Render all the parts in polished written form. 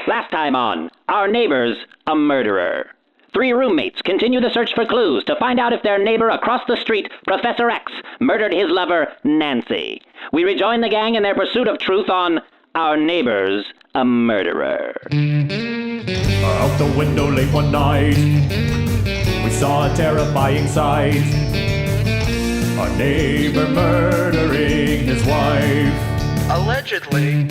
Last time on Our Neighbor's a Murderer. Three roommates continue the search for clues to find out if their neighbor across the street, Professor X, murdered his lover, Nancy. We rejoin the gang in their pursuit of truth on Our Neighbor's a Murderer. Out the window late one night, we saw a terrifying sight. Our neighbor murdering his wife. Allegedly.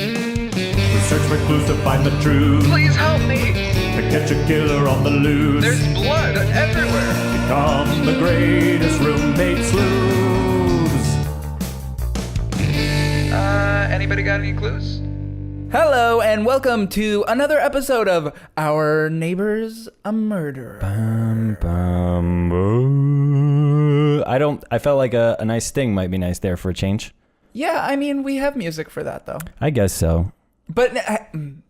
We search for clues to find the truth. Please help me. To catch a killer on the loose. There's blood everywhere. Become the greatest roommate sleuths. Anybody got any clues? Hello and welcome to another episode of Our Neighbor's a Murderer. I felt like a nice sting might be nice there for a change. Yeah, I mean, we have music for that though. I guess so. But I'm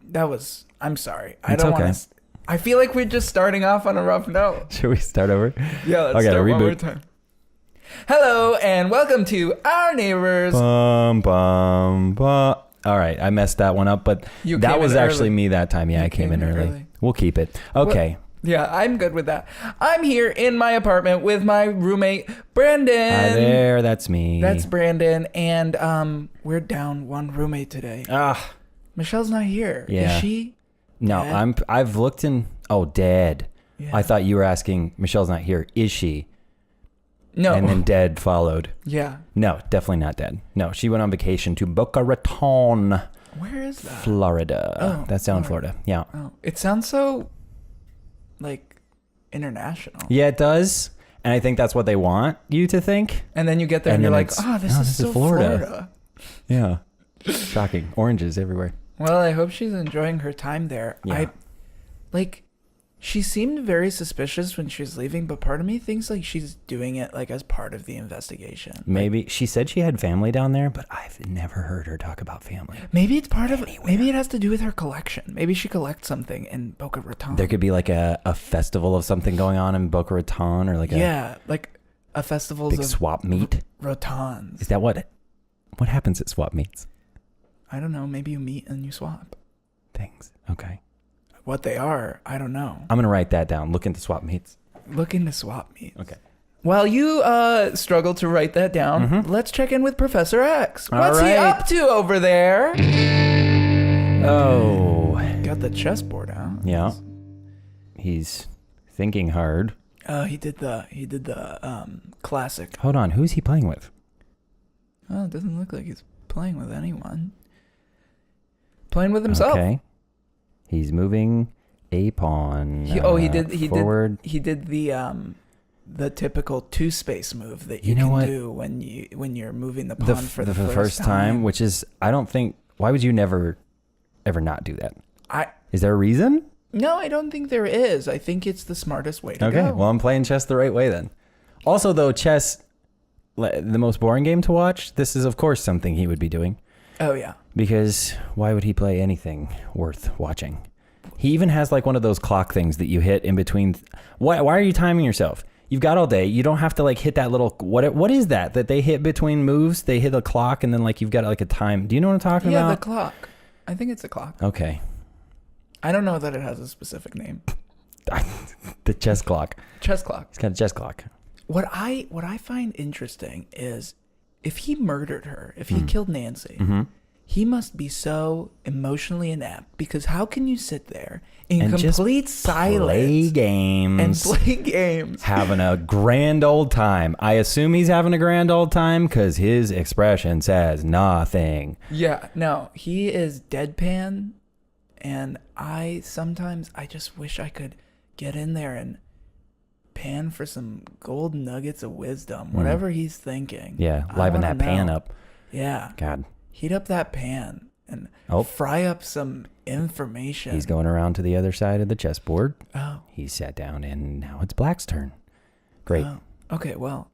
sorry. I It's don't okay. want to. I feel like we're just starting off on a rough note. Should we start over? Yeah, let's Okay, start one reboot. more time. Hello and welcome to Our Neighbor's. All right, I messed that one up, but You that came was in actually early. me that time. Yeah, I came in early. We'll keep it. Okay. Yeah, I'm good with that. I'm here in my apartment with my roommate, Brandon. Hi there, that's me. That's Brandon, and we're down one roommate today. Michelle's not here. Yeah. Is she? No, Dead? I've looked in. Oh, dead. Yeah. I thought you were asking. Michelle's not here. Is she? No. And then dead followed. Yeah. No, definitely not dead. No, she went on vacation to Boca Raton, Where is that? Florida. Oh, That's down in Florida. Yeah. Oh, it sounds so, like, international. Yeah, it does. And I think that's what they want you to think. And then you get there and, And you're then like, it's, this is so Florida. Yeah. Shocking. Oranges everywhere. Well, I hope she's enjoying her time there. Yeah. She seemed very suspicious when she was leaving, but part of me thinks like she's doing it like as part of the investigation. Maybe she said she had family down there, but I've never heard her talk about family. Maybe it's part of. Maybe it has to do with her collection. Maybe she collects something in Boca Raton. There could be like a festival of something going on in Boca Raton, or like like a festival big of swap meet. Rotons. Is that what happens at swap meets? I don't know. Maybe you meet and you swap. Things. Okay. What they are, I don't know. I'm gonna write that down. Look into swap meets. Look into swap meets. Okay. While you struggle to write that down, let's check in with Professor X. What's he up to over there? Oh. Got the chessboard out. Yeah. He's thinking hard. He did the classic. Hold on. Who's he playing with? Oh, it doesn't look like he's playing with anyone. Playing with himself. Okay. He's moving a pawn. He forward. He did the typical two-space move that you know can what? do when you're moving the pawn for the first time, which is I don't think. Why would you never, ever not do that? Is there a reason? No, I don't think there is. I think it's the smartest way to go. Okay, well I'm playing chess the right way then. Also, though, chess, the most boring game to watch. This is of course something he would be doing. Oh yeah. Because why would he play anything worth watching? He even has like one of those clock things that you hit in between. Why are you timing yourself? You've got all day. You don't have to like hit that little, what is that they hit between moves? They hit a clock and then like you've got like a time. Do you know what I'm talking about? Yeah, the clock. I think it's a clock. Okay. I don't know that it has a specific name. The chess clock. Chess clock. He's got a chess clock. What I find interesting is if he murdered her, if he killed Nancy, he must be so emotionally inept because how can you sit there in And just complete silence play games. Having a grand old time. I assume he's having a grand old time because his expression says nothing. Yeah, no, he is deadpan, and I just wish I could get in there and pan for some gold nuggets of wisdom, whatever he's thinking. Yeah, liven that pan up. Yeah. God. Heat up that pan and fry up some information. He's going around to the other side of the chessboard. Oh. He sat down and now it's Black's turn. Great. Oh. Okay, well.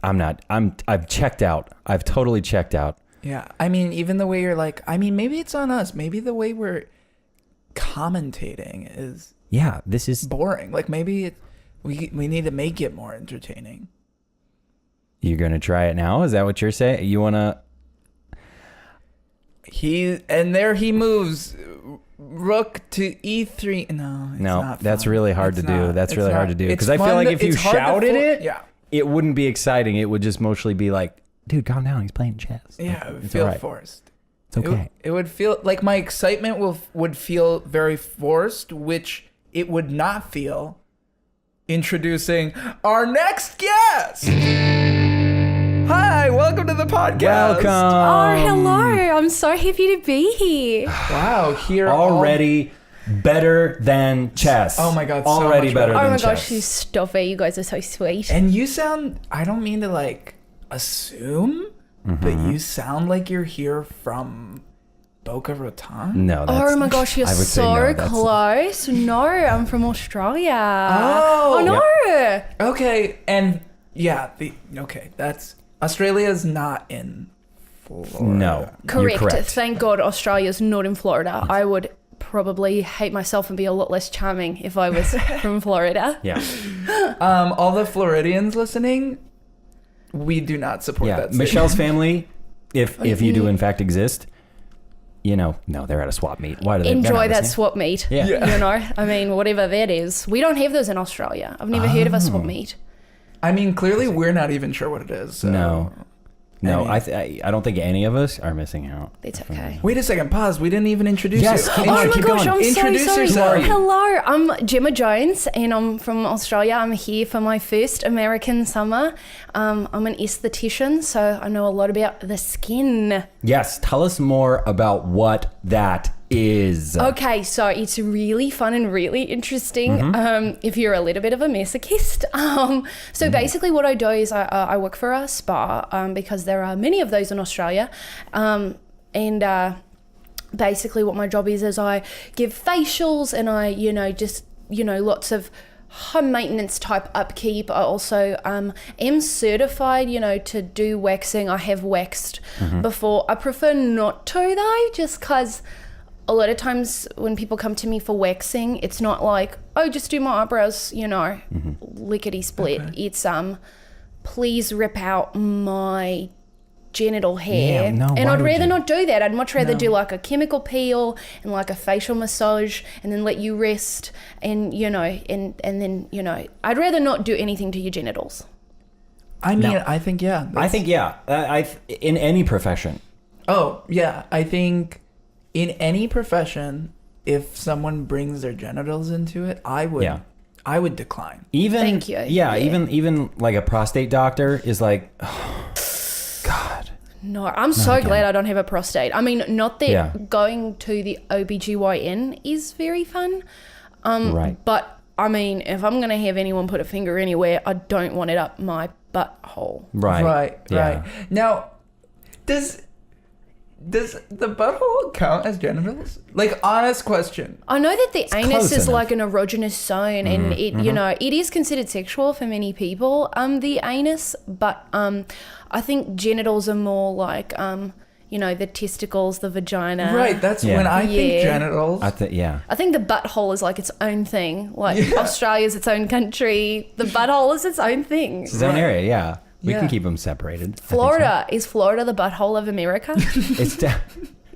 I've checked out. I've totally checked out. Yeah. I mean, even the way you're like, maybe it's on us. Maybe the way we're commentating is this is boring. Like maybe we need to make it more entertaining. You're going to try it now? Is that what you're saying? You want to There he moves. Rook to e3. No, it's No, not that's fun. really hard It's to do. not. That's It's really hard not. to do. It's Because I feel fun like to- if you it's hard to shouted it, yeah. it wouldn't be exciting. It would just mostly be like, dude, calm down. He's playing chess. Yeah, it would It's feel all right. forced. It's okay. It would feel like my excitement would feel very forced, which it would not feel introducing our next guest. Hi, welcome to the podcast. Welcome. Oh, hello. I'm so happy to be here. Wow, here Already better than chess. Oh my God, so Already much better better. than Oh my chess. gosh, you stop it. You guys are so sweet. And you sound, I don't mean to like assume, but you sound like you're here from Boca Raton. No, that's, Oh my gosh, you're I would say so no, that's- close. No, I'm from Australia. Oh. no. Okay, and yeah, that's Australia's not in Florida. No. Correct. You're correct. Thank God Australia's not in Florida. I would probably hate myself and be a lot less charming if I was from Florida. Yeah. All the Floridians listening, we do not support Yeah. that. Michelle's family, if you do in fact exist, no, they're at a swap meet. Why do they they're Enjoy not that listening? swap meet. Yeah. You know, I mean, whatever that is. We don't have those in Australia. I've never heard of a swap meet. I mean, clearly we're not even sure what it is. So. No, I I don't think any of us are missing out. It's okay. Wait a second, pause. We didn't even introduce Yes, you. keep Oh going, my keep gosh, going. I'm Introduce so sorry. yourself. Hello, I'm Jemma Jones and I'm from Australia. I'm here for my first American summer. I'm an esthetician, so I know a lot about the skin. Yes, tell us more about what that is. Okay, so it's really fun and really interesting if you're a little bit of a masochist. So basically what I do is I work for a spa because there are many of those in Australia. Basically what my job is I give facials and I, lots of home maintenance type upkeep. I also am certified, to do waxing. I have waxed before. I prefer not to though, just because a lot of times when people come to me for waxing, it's not like, oh, just do my eyebrows, lickety split. Okay. It's please rip out my genital hair. Yeah, no, and why I'd would rather you? not do that. I'd much rather do like a chemical peel and like a facial massage and then let you rest and and then I'd rather not do anything to your genitals. I mean, No. I think, yeah. I think, in any profession. Oh, yeah. I think in any profession, if someone brings their genitals into it, I would decline. Even Thank you. Yeah, Yeah. even like a prostate doctor is like, oh, God. No, I'm so again. glad I don't have a prostate. I mean, not that Yeah. going to the OBGYN is very fun. Right. But I mean, if I'm going to have anyone put a finger anywhere, I don't want it up my butthole. Right. Yeah. Right. Now, does the butthole count as genitals? Like, honest question. I know that the anus close is enough. like an erogenous zone and it, it is considered sexual for many people, the anus, but I think genitals are more like, the testicles, the vagina. Right. That's Yeah. when I think Yeah. genitals. I think, yeah. I think the butthole is like its own thing. Like Australia's its own country. The butthole is its own thing. It's its own area, yeah. We Yeah. can keep them separated. I think so. Florida, is Florida the butthole of America? It's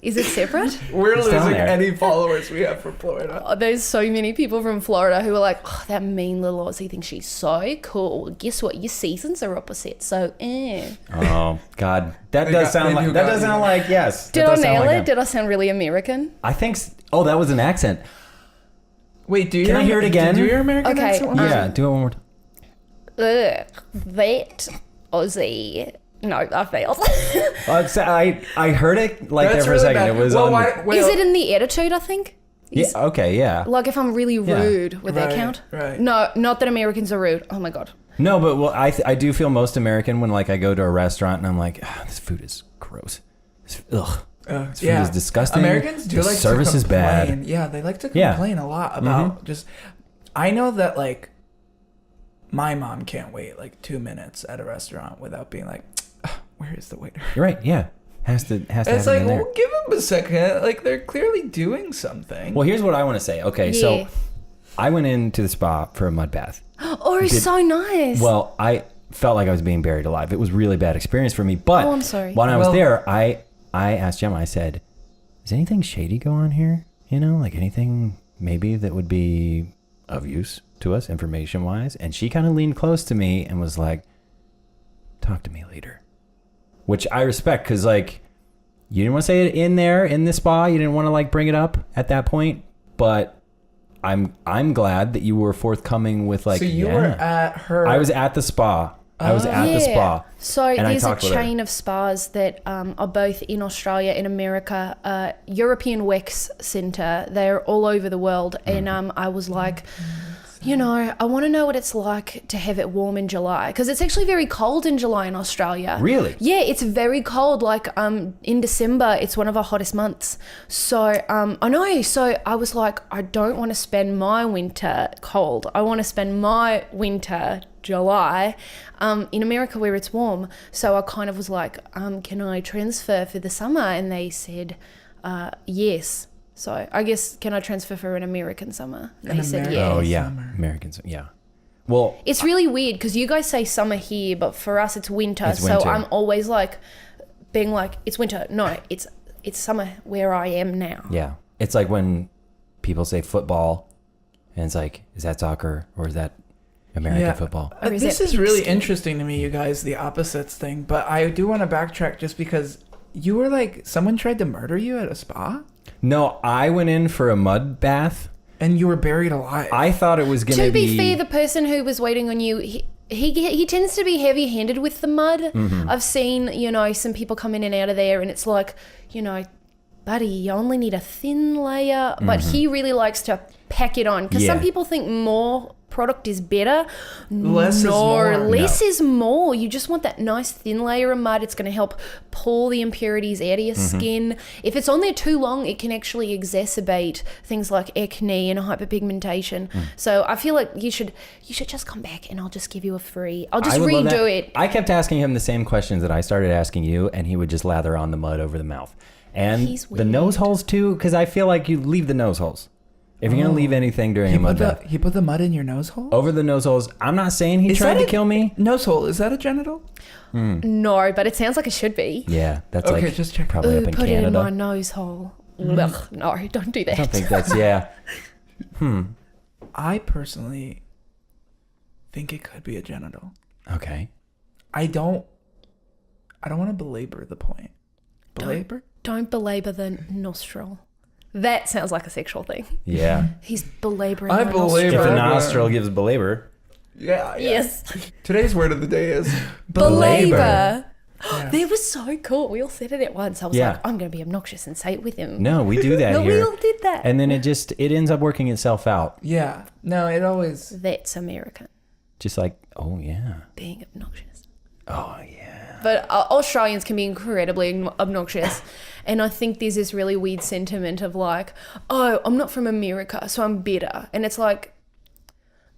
Is it separate? We're It's down losing there. any followers we have from Florida. Oh, there's so many people from Florida who are like, oh, that mean little Aussie thinks she's so cool. Guess what? Your seasons are opposite. So, Oh God, that They does got- sound they like do that got does you. sound like yes. Did that I does sound nail like it? him. Did I sound really American? I think. Oh, that was an accent. Wait, do you Can I hear it again? Do your American Okay, accent? one more Yeah, time? do it one more time. Ugh, that Aussie. No, I failed. I heard it like That's there for a really second. bad. It was Well, on. why- Is it in the attitude, I think? Yeah. Okay. Yeah. Like if I'm really rude, would that Right, count? right. No, not that Americans are rude. Oh my God. No, but I do feel most American when like I go to a restaurant and I'm like, this food is gross. Ugh. This food is disgusting. Americans do The like service to is bad. complain. Yeah, they like to Yeah. complain a lot about just. I know that like, my mom can't wait like 2 minutes at a restaurant without being like, "Where is the waiter?" You're right. Yeah. Has to And have it's it like, in there. well, give them a second. Like they're clearly doing something. Well, here's what I want to say. Okay, so Yeah. I went into the spa for a mud bath. Oh, it's so nice. Well, I felt like I was being buried alive. It was a really bad experience for me. But Oh, I'm sorry. when I was Well- there, I asked Gemma, I said, Does anything shady go on here? You know, like anything maybe that would be of use to us information-wise? And she kind of leaned close to me and was like, talk to me later. Which I respect, because, like, you didn't want to say it in the spa. You didn't want to, like, bring it up at that point. But I'm glad that you were forthcoming with, like, So you were at her... I was at the spa. I was at the spa. So and there's a I talked with her. chain of spas that are both in Australia and America. European Wax Centre. They're all over the world. And I was like, you know, I want to know what it's like to have it warm in July, because it's actually very cold in July in Australia. Really? Yeah, it's very cold. Like in December, it's one of our hottest months. So I know. So I was like, I don't want to spend my winter cold. I want to spend my winter July in America where it's warm. So I kind of was like, can I transfer for the summer? And they said yes. So I guess, can I transfer for an American summer? And they said yes. Oh, yeah. Summer. Americans. Yeah. Well, It's really weird because you guys say summer here, but for us it's winter. It's So winter. I'm always like being like, it's winter. No, it's summer where I am now. yeah. It's like when people say football and it's like, is that soccer or is that American football? Or is This that is really pigskin? interesting to me, you guys, the opposites thing. But I do want to backtrack just because you were like, someone tried to murder you at a spa? No, I went in for a mud bath. And you were buried alive. I thought it was going To to be fair, the person who was waiting on you, he tends to be heavy-handed with the mud. Mm-hmm. I've seen, you know, some people come in and out of there, and it's like, you know, buddy, you only need a thin layer. But he really likes to pack it on, because some Mm-hmm. Yeah. people think more product is better. Less is more. Less is more. You just want that nice thin layer of mud. It's going to help pull the impurities out of your Mm-hmm. skin. If it's on there too long, it can actually exacerbate things like acne and hyperpigmentation. Mm. So I feel like you should just come back and I'll just give you a free. I'll just I would love redo that. it. I kept asking him the same questions that I started asking you, and he would just lather on the mud over the mouth. And He's the weird. nose holes too, because I feel like you leave the nose holes. If you're going to leave anything during a mud bath. He put the mud in your nose hole? Over the nose holes. I'm not saying he Is tried that to a kill me. Nose hole, is that a genital? No, but it sounds like it should be. Yeah, that's Okay, like just check. probably Ooh, up in put it in Canada. my nose hole. Ugh, no, don't do that. I don't think that's, yeah. I personally think it could be a genital. Okay. I don't want to belabor the point. Belabor? Don't belabor the nostril. That sounds like a sexual thing. Yeah. He's belaboring I my belabor- If nostril. a nostril gives belabor. Yeah. Yes. Today's word of the day is Belabor. Yeah. That was so cool. We all said it at once. I was Yeah. like, I'm going to be obnoxious and say it with him. No, we do that No, we here. all did that. And then it ends up working itself out. Yeah. No, it always. That's American, Just like, oh yeah. being obnoxious. Oh yeah. But Australians can be incredibly obnoxious. And I think there's this really weird sentiment of like, oh, I'm not from America, so I'm better. And it's like,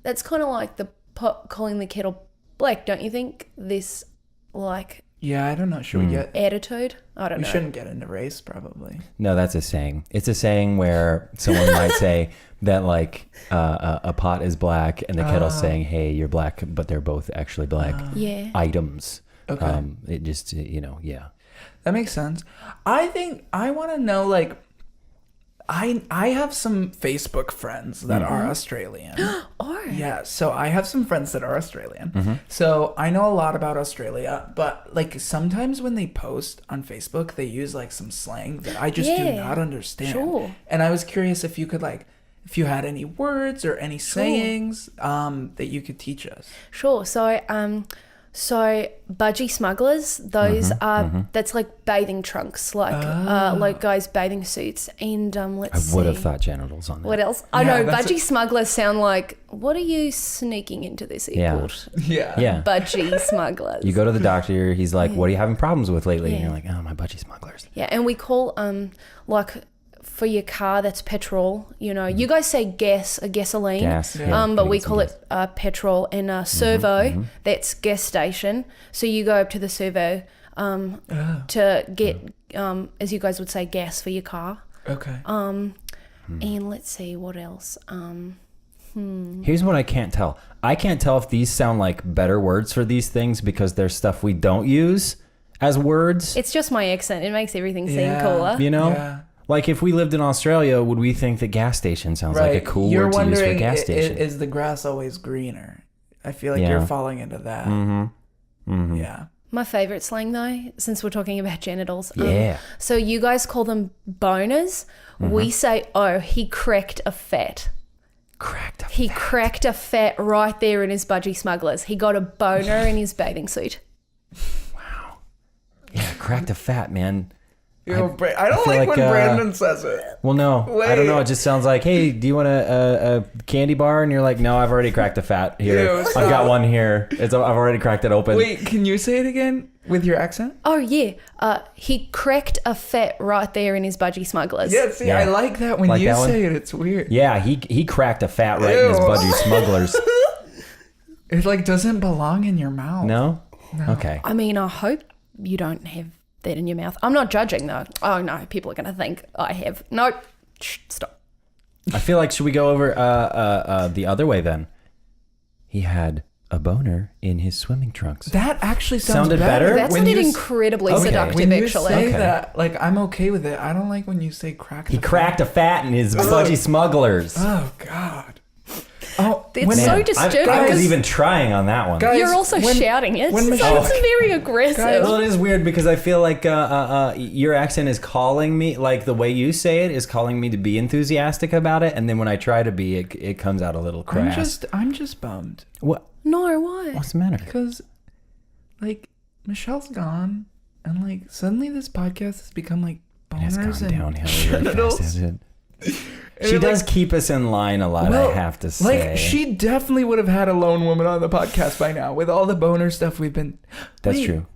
that's kind of like the pot calling the kettle black, don't you think? This, like, Yeah, I don't know. Should we get? attitude? I don't We know. shouldn't get into race, probably. No, that's a saying. It's a saying where someone might say that like a pot is black and the kettle's saying, hey, you're black, but they're both actually black Yeah. items. Okay. It just, yeah. That makes sense. I think I want to know, like, I have some Facebook friends that are Australian. Or Yeah, so I have some friends that are Australian. So I know a lot about Australia, but like sometimes when they post on Facebook, they use like some slang that I just do Yeah, not understand. sure. And I was curious if you could if you had any words or any sayings that you could teach us. Sure. So budgie smugglers, those are that's like bathing trunks, like guys' bathing suits. And let's I would have see. thought genitals on that. What else? I Yeah, know that's budgie smugglers sound like, what are you sneaking into this Yeah. airport? Yeah. Yeah. Budgie smugglers. You go to the doctor, he's like, what are you having problems with lately? And Yeah. you're like, oh, my budgie smugglers. Yeah, and we call like for your car that's petrol. You know, you guys say gas, gasoline. Gas. Yeah. Yeah. But we Getting some call gas. it petrol, and servo, that's gas station. So you go up to the servo to get, as you guys would say, gas for your car. Okay. And let's see, what else? Here's what I can't tell. I can't tell if these sound like better words for these things because there's stuff we don't use as words. It's just my accent. It makes everything seem Yeah. cooler. You know? Yeah. Like if we lived in Australia, would we think that gas station sounds like a cool You're word to use for wondering, gas station? is the grass always greener? I feel like Yeah. you're falling into that. Yeah. My favorite slang though, since we're talking about genitals. Yeah. So you guys call them boners. We say, oh, he cracked a fat. Cracked up. He cracked a fat right there in his budgie smugglers. He got a boner in his bathing suit. Yeah, cracked a fat, man. I don't feel like when like, Brandon says it. Well, no, I don't know. Wait. It just sounds like, hey, do you want a candy bar? And you're like, no, I've already cracked a fat here. Ew, I've stop. got one here. I've already cracked it open. Wait, can you say it again with your accent? Oh yeah, he cracked a fat right there in his budgie smugglers. Yeah, see, Yeah. I like that when Like you that one? say it. It's weird. Yeah, he cracked a fat right in his Ew. budgie smugglers. It like doesn't belong in your mouth. No? Okay. I mean, I hope you don't have that in your mouth. I'm not judging though. Oh no, people are gonna think I have. Nope. Shh, stop. I feel like, should we go over the other way then? He had a boner in his swimming trunks. That actually sounds Sounded better? That when sounded you incredibly Okay. seductive, When you actually. say Okay. that, like, I'm okay with it. I don't like when you say crack. He cracked a fat in his budgie smugglers. Oh God. Oh, It's when- so Man, disturbing. I was because even trying on that one. Guys, you're also when- shouting it. when So Michelle- it's very aggressive. Well, it is weird because I feel like your accent is calling me, like the way you say it is calling me to be enthusiastic about it, and then when I try to be, it comes out a little crass. I'm just bummed What? No, why? What's the matter? because, like, Michelle's gone, and like suddenly this podcast has become like It has boners gone and downhill really genitals. fast, hasn't it? And She it, does like- keep us in line a lot, I have to say. Like, she definitely would have had a lone woman on the podcast by now with all the boner stuff we've been. That's Wait, true.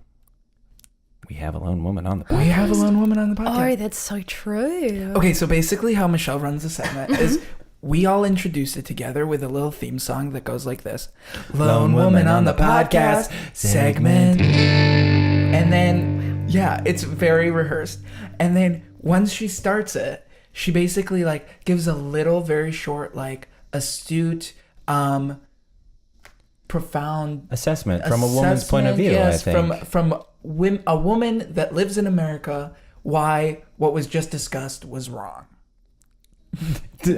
We have a lone woman on the podcast. We have a lone woman on the Oh, podcast. that's so true. Okay, so basically, how Michelle runs the segment is we all introduce it together with a little theme song that goes like this: Lone Woman on the Podcast segment. And then, yeah, it's very rehearsed. And then once she starts it, she basically like gives a little, very short, like astute, profound Assessment from a woman's point of view, yes, I think. from a woman that lives in America, why what was just discussed was wrong.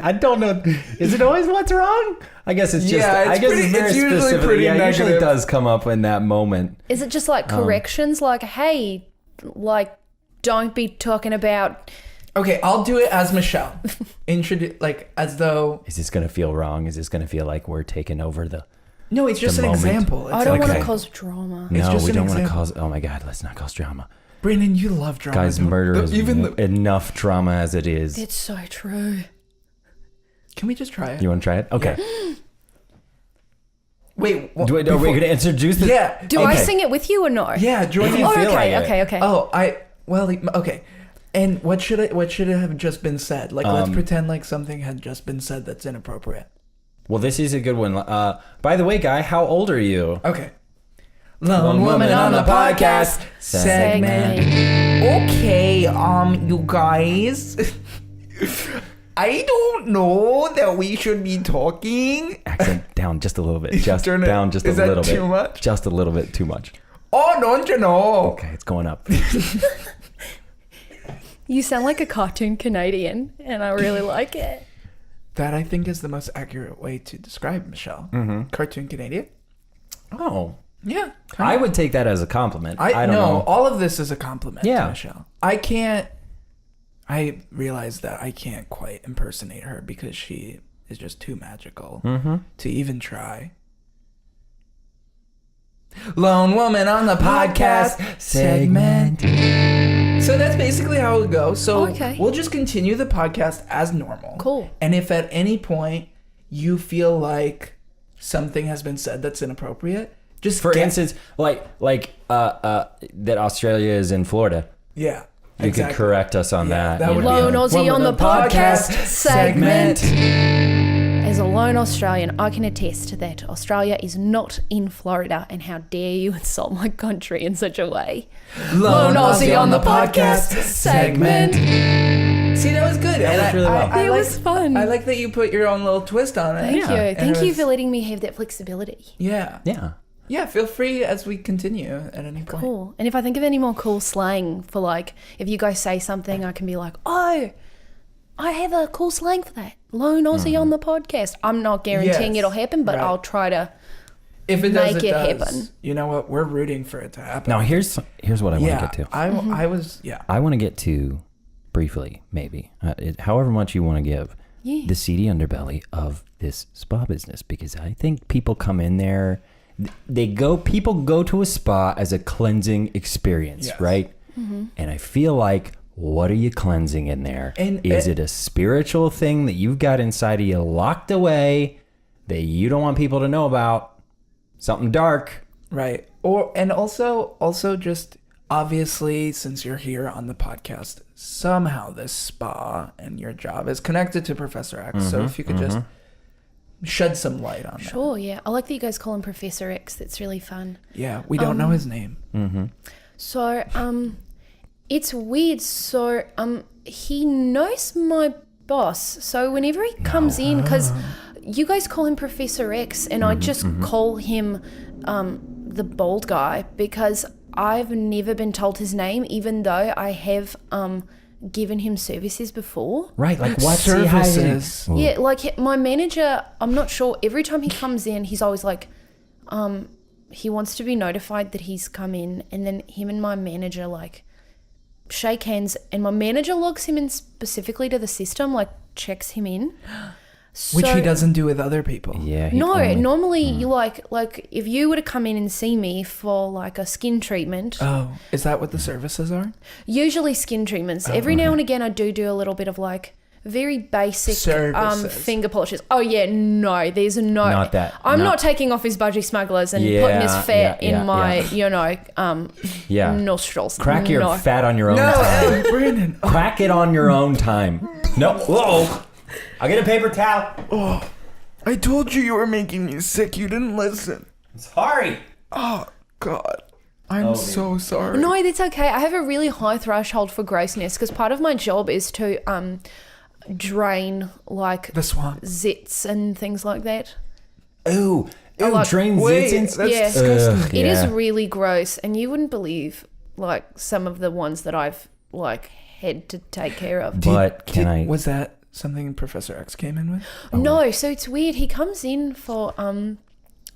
I don't know. Is it always what's wrong? I guess it's just. Yeah, I it's guess pretty- it's very it's usually specific. pretty Yeah, it usually negative. does come up in that moment. Is it just like corrections? Like, hey, like, don't be talking about. Okay, I'll do it as Michelle. Introduce like as though. Is this gonna feel wrong? Is this gonna feel like we're taking over the? No, it's just The an moment. example. It's I don't like, want Okay. to cause drama. It's No, just we an don't want to example. cause. Oh my God, let's not cause drama. Brandon, you love drama. Guys, don't- murder is even the, enough drama as it is. It's so true. Can we just try it? You want to try it? Okay. Wait, Are we going to introduce the? Yeah. Do I Okay. sing it with you or no? Yeah, join you Oh, in. feel okay, like it. okay. Oh, okay. And what should it have just been said? Like, let's pretend like something had just been said that's inappropriate. Well, this is a good one. By the way, Guy, how old are you? Okay. Lone Woman on the Podcast segment. Okay, you guys. I don't know that we should be talking. Accent down just a little bit. Just Turn it- down just a is that little bit. too much? Just a little bit too much. Oh, don't you know? Okay, it's going up. You sound like a cartoon Canadian, and I really like it. That I think is the most accurate way to describe Michelle. Mm-hmm. Cartoon Canadian. Oh, Yeah. I would take that as a compliment. I don't know. All of this is a compliment Yeah. to Michelle. I realize that I can't quite impersonate her because she is just too magical to even try. Lone Woman on the Podcast segment. So that's basically how it would go. So Okay. we'll just continue the podcast as normal. Cool. And if at any point you feel like something has been said that's inappropriate, just For get- instance, like that Australia is in Florida. yeah. You exactly. could correct us on Yeah, that. that you would know. be Lone Aussie on the podcast segment. As a lone Australian, I can attest that Australia is not in Florida, and how dare you insult my country in such a way. Lone Aussie on the podcast segment. See, that was good. That was really well. It was fun. I like that you put your own little twist on it. Thank Yeah. you. And Thank it you was- for letting me have that flexibility. Yeah. Yeah. Yeah, feel free as we continue at any point. Cool. And if I think of any more cool slang for like, if you guys say something, I can be like, oh, I have a cool slang for that. Lone Aussie on the podcast. I'm not guaranteeing Yes, it'll happen, but right. I'll try to If it does, make it it does. happen. You know what? We're rooting for it to happen. Now here's what I want to get to. I Mm-hmm. I want to get to briefly, maybe, however much you want to give, the seedy underbelly of this spa business, because I think people come in there, people go to a spa as a cleansing experience, Yes. right? Mm-hmm. And I feel like, what are you cleansing in there? And Is it a spiritual thing that you've got inside of you locked away that you don't want people to know about? Something dark. Right. And also just obviously, since you're here on the podcast, somehow this spa and your job is connected to Professor X. So if you could just shed some light on that. Sure, yeah. I like that you guys call him Professor X. That's really fun. Yeah, we don't know his name. So, it's weird. So, he knows my boss. So whenever he comes in, because you guys call him Professor X, and I just call him the bald guy because I've never been told his name, even though I have given him services before. Right, like what Services. Yeah, like my manager, I'm not sure. Every time he comes in, he's always like, he wants to be notified that he's come in, and then him and my manager like shake hands, and my manager logs him in specifically to the system, like checks him in. Which So- he doesn't do with other people. Yeah. Normally you like if you were to come in and see me for like a skin treatment, Oh, is that what the services are? usually skin treatments. Every now and again I do a little bit of like very basic Services. finger polishes. Oh yeah, no, there's no. Not that. I'm Not- not taking off his budgie smugglers and Yeah, putting his fat yeah, in my, Yeah. nostrils. Crack your No. fat on your own time. Brandon. Crack it on your own time. No. Whoa. I'll get a paper towel. I told you were making me sick. You didn't listen. Sorry. Oh, God. I'm so sorry. No, that's okay. I have a really high threshold for grossness because part of my job is to drain like The swamp. zits and things like that. Ooh. Ooh, like- drain Wait, zits. that's Yeah. disgusting. It is Yeah. really gross, and you wouldn't believe like some of the ones that I've like had to take care of. But can I? Was that something Professor X came in with? No, so it's weird. He comes in for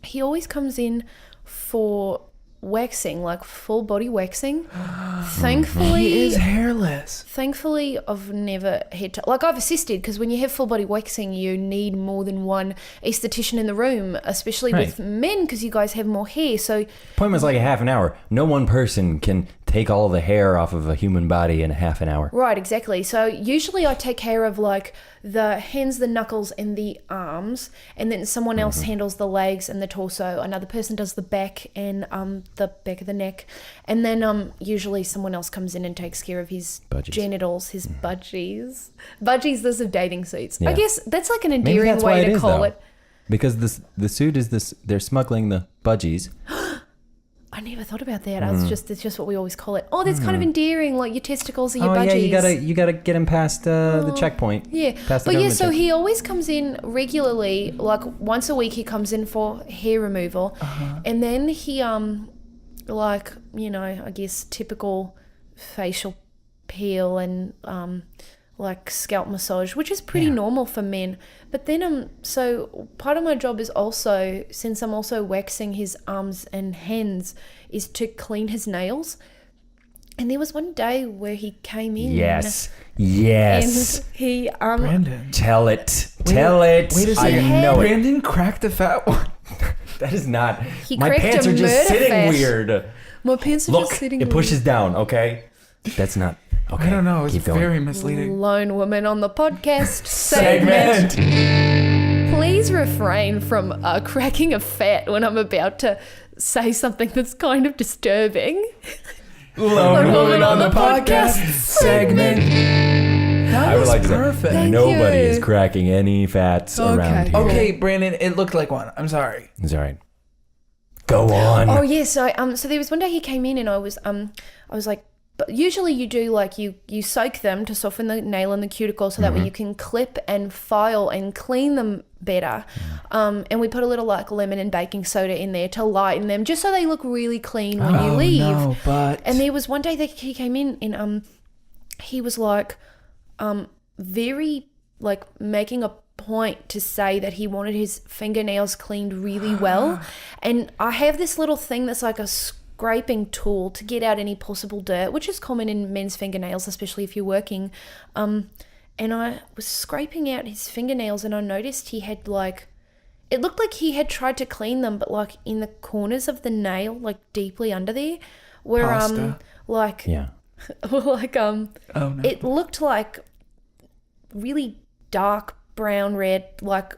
he always comes in for waxing, like full body waxing. Thankfully, He is hairless. Thankfully, I've never had to, like, I've assisted because when you have full body waxing, you need more than one esthetician in the room, especially with men because you guys have more hair. So, Appointment's like a half an hour. No one person can take all the hair off of a human body in a half an hour. right, exactly. So, usually I take care of like the hands, the knuckles, and the arms, and then someone else handles the legs and the torso. Another person does the back and the back of the neck, and then usually someone else comes in and takes care of his Budgies. genitals, his budgies. Budgies, those are dating suits. I Yeah. guess that's like an Maybe endearing that's why way it to is, call though. it. Because the suit is this. They're smuggling the budgies. I never thought about that. It's just what we always call it. Oh, that's kind of endearing. Like your testicles are your Oh budgies. yeah, you gotta get him past the checkpoint. Yeah, Past the but yeah, government so check. he always comes in regularly, like once a week he comes in for hair removal, and then he like, you know, I guess typical facial peel and like scalp massage, which is pretty normal for men. But then so part of my job is also, since I'm also waxing his arms and hands, is to clean his nails. And there was one day where he came in. Yes. And he Brandon. Tell it. Tell it. Wait a I second. know it. Brandon cracked a fat one. That is not. He My cracked pants a are just murder sitting fat. weird. My pants are Look, just sitting it pushes down. Okay. That's not. Okay. I don't know. It's Keep going. very misleading. Lone woman on the podcast segment. Please refrain from cracking a fat when I'm about to say something that's kind of disturbing. Lone Woman on the Podcast segment. That I would was like to perfect. Thank Nobody you. is cracking any fats around here. Okay, Brandon, it looked like one. I'm sorry. It's all right. Go on. Oh yeah, so there was one day he came in and I was like But usually you do like you soak them to soften the nail and the cuticle so that way you can clip and file and clean them better. And we put a little like lemon and baking soda in there to lighten them just so they look really clean when you leave. No, but And there was one day that he came in and he was like very like making a point to say that he wanted his fingernails cleaned really well. And I have this little thing that's like a scraping tool to get out any possible dirt, which is common in men's fingernails, especially if you're working. And I was scraping out his fingernails and I noticed he had like, it looked like he had tried to clean them, but like in the corners of the nail, like deeply under there, where Pasta. like Yeah. like oh no. it looked like really dark brown red, like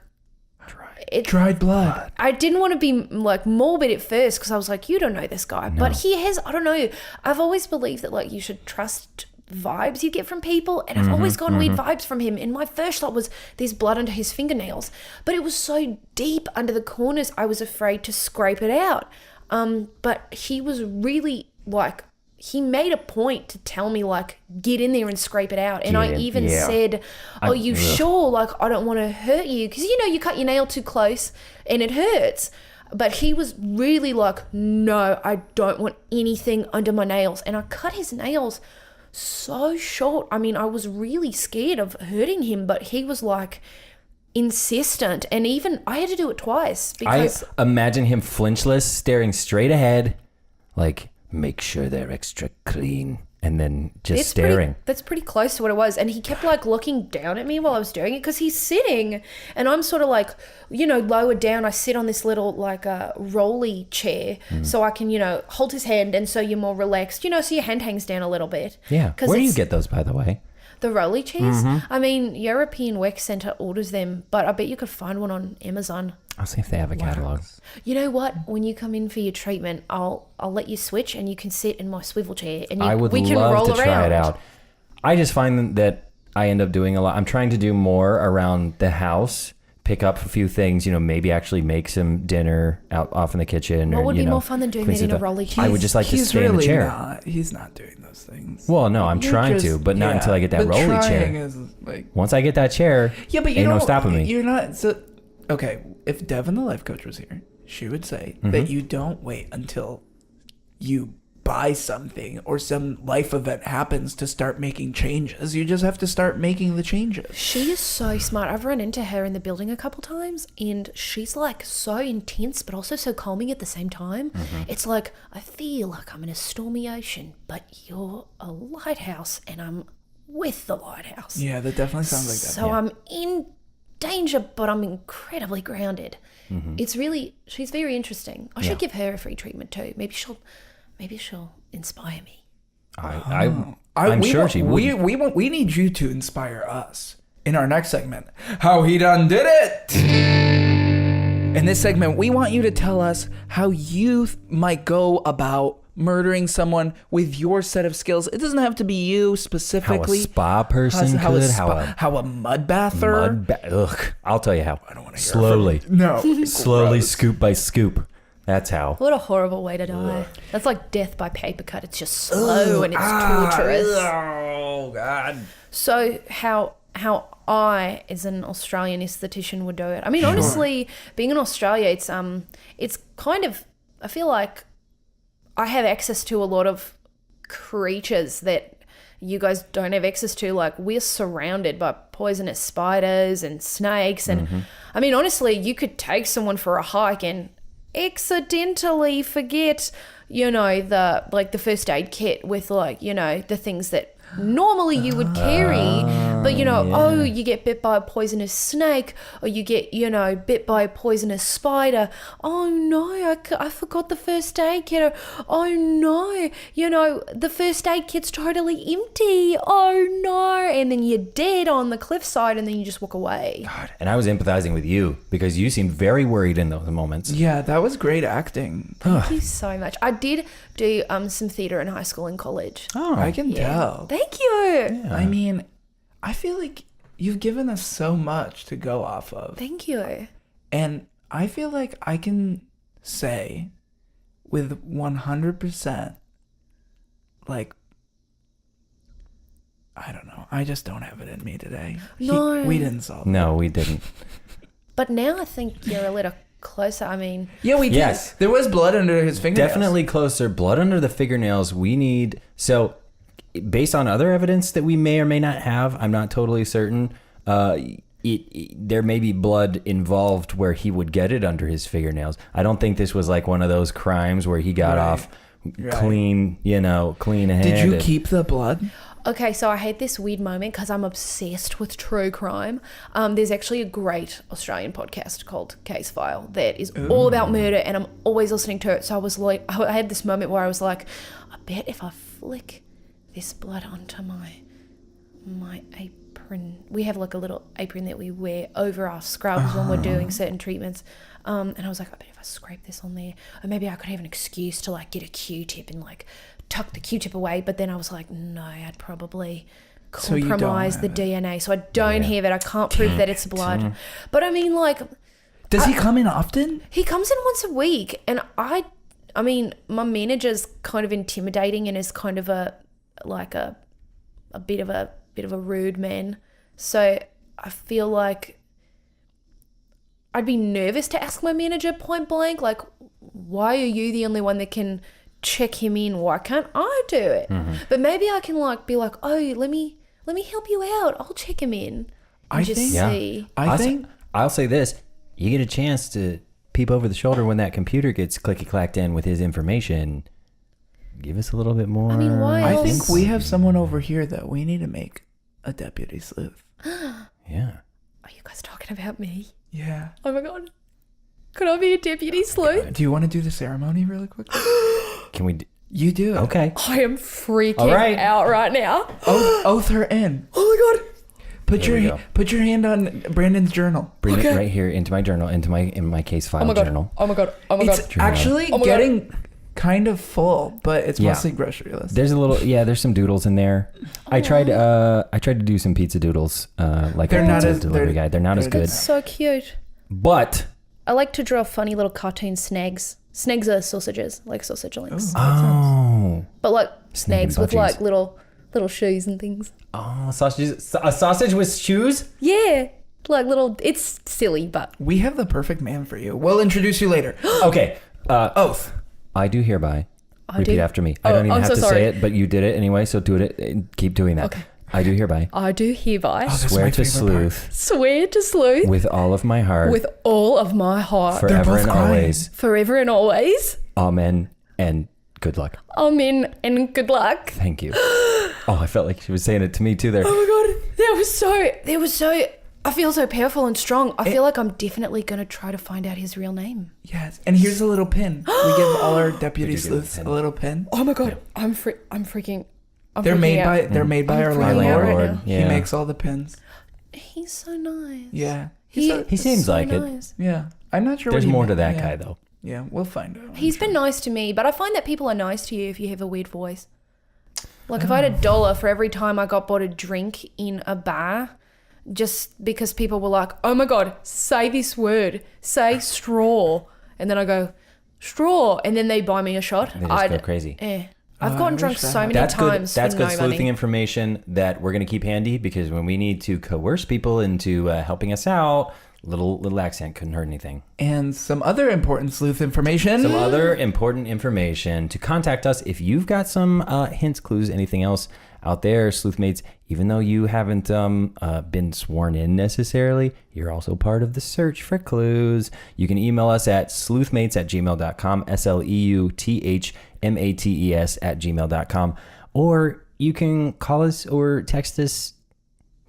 Dried blood. I didn't want to be like morbid at first because I was like, you don't know this guy. But he has, I don't know. I've always believed that like you should trust vibes you get from people. And I've always gotten weird vibes from him. And my first thought was there's blood under his fingernails. But it was so deep under the corners, I was afraid to scrape it out. But he was really like, he made a point to tell me like, get in there and scrape it out. And I even said, are you sure? Like, I don't want to hurt you. Because, you know, you cut your nail too close and it hurts. But he was really like, no, I don't want anything under my nails. And I cut his nails so short. I mean, I was really scared of hurting him, but he was like insistent. And even I had to do it twice because I imagine him flinchless, staring straight ahead, like, make sure they're extra clean, and then just staring. That's pretty close to what it was. And he kept like looking down at me while I was doing it because he's sitting and I'm sort of like, you know, lower down. I sit on this little like a rolly chair so I can, you know, hold his hand and so you're more relaxed, you know, so your hand hangs down a little bit. Yeah. Where do you get those, by the way? The rolly chairs? I mean, European Wax Centre orders them, but I bet you could find one on Amazon. I'll see if they have a catalog. You know what? When you come in for your treatment, I'll let you switch and you can sit in my swivel chair and I would we can love roll to around. try it out. I just find that I end up doing a lot. I'm trying to do more around the house, pick up a few things, you know, maybe actually make some dinner out off in the kitchen. What or, would you be know, more fun than doing clean that in a stuff. rolly chair? I would just like to stay in the chair. He's not doing those things. Well, no, I'm You're trying just- to, but not yeah, until I get that but rolly trying chair. Is like, Once I get that chair, yeah, but you ain't know, no stopping me. You're not. So, okay, if Devin, the life coach, was here, she would say that you don't wait until you buy something or some life event happens to start making changes. You just have to start making the changes. She is so smart. I've run into her in the building a couple times and she's like so intense but also so calming at the same time. It's like, I feel like I'm in a stormy ocean, but you're a lighthouse and I'm with the lighthouse. Yeah, that definitely sounds like that. So I'm in danger, but I'm incredibly grounded. It's really, she's very interesting. I should give her a free treatment too. Maybe she'll inspire me. I'm sure she would. We need you to inspire us in our next segment. How he done did it! In this segment, we want you to tell us how you might go about murdering someone with your set of skills. It doesn't have to be you specifically. How a spa person could. How a mud bather. Ugh. I'll tell you how. I don't want to hear Slowly. No. Slowly, Gross. scoop by scoop. That's how. What a horrible way to die. That's like death by paper cut. It's just slow and it's torturous. Oh God. So how I, as an Australian esthetician, would do it. I mean, honestly, being in Australia, it's kind of, I feel like I have access to a lot of creatures that you guys don't have access to. Like, we're surrounded by poisonous spiders and snakes. And I mean, honestly, you could take someone for a hike and accidentally forget, you know, the first aid kit with like, you know, the things that normally you would carry, but you know, oh, you get bit by a poisonous snake, or you get, you know, bit by a poisonous spider. Oh no, I forgot the first aid kit. Or, oh no, you know, the first aid kit's totally empty. Oh no, and then you're dead on the cliffside, and then you just walk away. God. And I was empathizing with you because you seemed very worried in those moments. Yeah, that was great acting. Thank you so much. I did do some theatre in high school and college. Oh, I can tell. Thank you. I mean, I feel like you've given us so much to go off of. Thank you. And I feel like I can say with 100% like I don't know. I just don't have it in me today. No. We didn't solve it. No, we didn't. But now I think you're a little closer. I mean, Yeah, we did. Yes. There was blood under his fingernails. Definitely closer. Blood under the fingernails. We need... So, based on other evidence that we may or may not have, I'm not totally certain, there may be blood involved where he would get it under his fingernails. I don't think this was like one of those crimes where he got off clean, clean ahead. Did you keep the blood? okay, so I had this weird moment because I'm obsessed with true crime. There's actually a great Australian podcast called Case File that is all about murder, and I'm always listening to it. So I was like, I had this moment where I was like, I bet if I flick this blood onto my apron, we have like a little apron that we wear over our scrubs when we're doing certain treatments. And I was like, I bet if I scrape this on there, or maybe I could have an excuse to like get a Q-tip and like tuck the Q-tip away. But then I was like, no, I'd probably compromise the DNA. So I don't have it. I can't prove that it's blood. But I mean, like, does he come in often? he comes in once a week, and I mean, my manager's kind of intimidating and is kind of a bit of a rude man. So I feel like I'd be nervous to ask my manager point blank, like, why are you the only one that can check him in? Why can't I do it? But maybe I can like be like, oh, let me help you out. I'll check him in and see. I'll say this: you get a chance to peep over the shoulder when that computer gets clicky-clacked in with his information. Give us a little bit more. I mean, why I else? think we have someone over here that we need to make a deputy sleuth. Yeah. Are you guys talking about me? Yeah. Oh my god. Could I be a deputy sleuth? Do you want to do the ceremony really quickly? Can we? You do it. Okay. I am freaking out right now. Oath her in. Oh my god. Put your hand on Brandon's journal. Bring it right here into my journal, in my case file journal. Oh my god. It's actually getting kind of full, but it's mostly grocery list. There's there's some doodles in there. I tried to do some pizza doodles, like They're a not pizza as- delivery guy. They're not as good. That's so cute. But I like to draw funny little cartoon snags. Snags are sausages, like sausage links. But like snags with budgies. like little shoes and things. sausages. A sausage with shoes? Yeah. Like little, it's silly, but We have the perfect man for you. We'll introduce you later. Okay. Oath. I do hereby. Repeat do- after me. I don't even I'm have so to sorry. say it, but you did it anyway, so do it and keep doing that. Okay. I do hereby I do hereby This is swear my to favorite part. sleuth swear to sleuth with all of my heart, with all of my heart, They're forever both and crying. always. forever and always. Amen and good luck. Amen and good luck. Thank you. Oh, I felt like she was saying it to me too there. Oh my god, that was so. I feel so powerful and strong. I feel like I'm definitely gonna try to find out his real name. Yes. And here's a little pin. We give all our deputy We do give sleuths a a pin. little pin. Oh my god, I'm freaking. They're made out. by our freaking Our out landlord. right landlord. now. Yeah. He makes all the pins. He's so nice. Yeah. He seems like it. nice. Yeah. I'm not sure There's what he more to meant. that Yeah. guy though. Yeah, we'll find out. He's been nice to me, but I find that people are nice to you if you have a weird voice. Like if I had $1 for every time I got bought a drink in a bar, just because people were like, oh my god, say this word, say straw, and then I go straw, and then they buy me a shot. They just go crazy. I've gotten drunk wish that so many That's good. times That's for good no sleuthing money. information that we're gonna keep handy because when we need to coerce people into helping us out, little accent couldn't hurt anything. And some other important sleuth information. Some other important information to contact us if you've got some hints, clues, anything else out there, sleuthmates. Even though you haven't been sworn in necessarily, you're also part of the search for clues. You can email us at sleuthmates@gmail.com, sleuthmates@gmail.com, or you can call us or text us.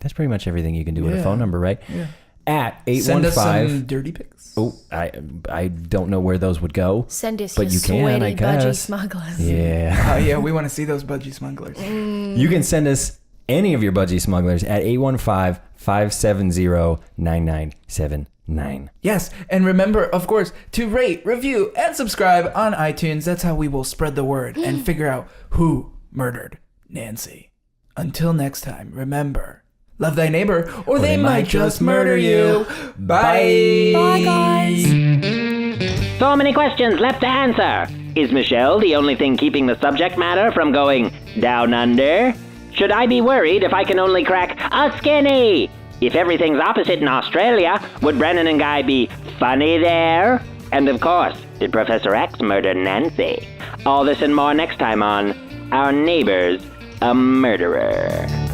That's pretty much everything you can do with a phone number, right? Yeah. At 815. Send us some dirty pics. Oh, I don't know where those would go. Send us but your you can, sweaty I budgie guess. smugglers. Yeah. Oh yeah, we want to see those budgie smugglers. You can send us any of your budgie smugglers at 815-570-9979. Yes, and remember, of course, to rate, review, and subscribe on iTunes. That's how we will spread the word and figure out who murdered Nancy. Until next time, remember, love thy neighbor, or they might just murder you. Bye. Bye, guys. So many questions left to answer. Is Michelle the only thing keeping the subject matter from going down under? Should I be worried if I can only crack a skinny? If everything's opposite in Australia, would Brennan and Guy be funny there? And of course, did Professor X murder Nancy? All this and more next time on Our Neighbor's a Murderer.